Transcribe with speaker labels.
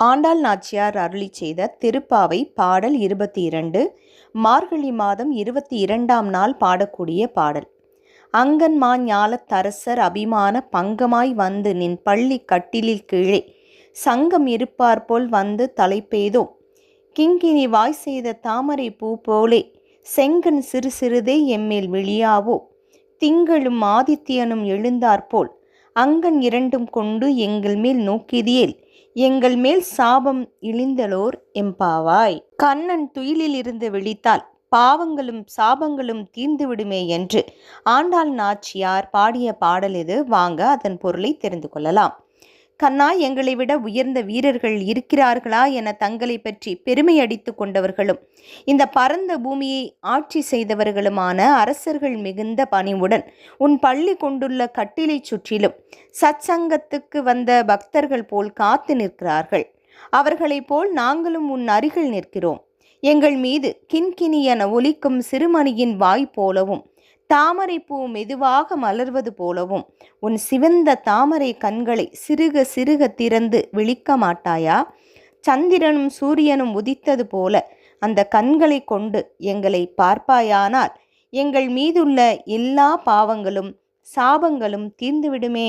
Speaker 1: ஆண்டாள் நாச்சியார் அருளிச் செய்த திருப்பாவை பாடல் 22 மார்கழி மாதம் 22ஆம் நாள் பாடக்கூடிய பாடல். அங்கன்மா ஞாலத் தரசர் அபிமான பங்கமாய் வந்து நின் பள்ளி கட்டிலில் கீழே சங்கம் இருப்பார்போல் வந்து தலைப்பெய்தோம். கிங்கினி வாய் செய்த தாமரை பூ போலே செங்கன் சிறு சிறுதே எம்மேல் விழியாவோ. திங்களும் ஆதித்யனும் எழுந்தாற்போல் அங்கன் இரண்டும் கொண்டு எங்கள் மேல் நோக்கிதியேல் எங்கள் மேல் சாபம் இழிந்தலோர் எம்பாவாய். கண்ணன் துயிலில் இருந்து விழித்தால் பாவங்களும் சாபங்களும் தீர்ந்துவிடுமே என்று ஆண்டாள் நாச்சியார் பாடிய பாடல் இது. வாங்க அதன் பொருளை தெரிந்து கொள்ளலாம். கண்ணா, எங்களை விட உயர்ந்த வீரர்கள் இருக்கிறார்களா என தங்களை பற்றி பெருமை அடித்து கொண்டவர்களும் இந்த பரந்த பூமியை ஆட்சி செய்தவர்களுமான அரசர்கள் மிகுந்த பணிவுடன் உன் பள்ளி கொண்டுள்ள கட்டிலை சுற்றிலும் சத்சங்கத்துக்கு வந்த பக்தர்கள் போல் காத்து நிற்கிறார்கள். அவர்களைப் போல் நாங்களும் உன் அருகில் நிற்கிறோம். எங்கள் மீது கின்கினி என ஒலிக்கும் சிறுமணியின் வாய் போலவும் தாமரை பூ மெதுவாக மலர்வது போலவும் உன் சிவந்த தாமரை கண்களை சிறுக சிறுக திறந்து விழிக்க மாட்டாயா? சந்திரனும் சூரியனும் உதித்தது போல அந்த கண்களை கொண்டு எங்களை பார்ப்பாயானால் எங்கள் மீதுள்ள எல்லா பாவங்களும் சாபங்களும் தீர்ந்துவிடுமே.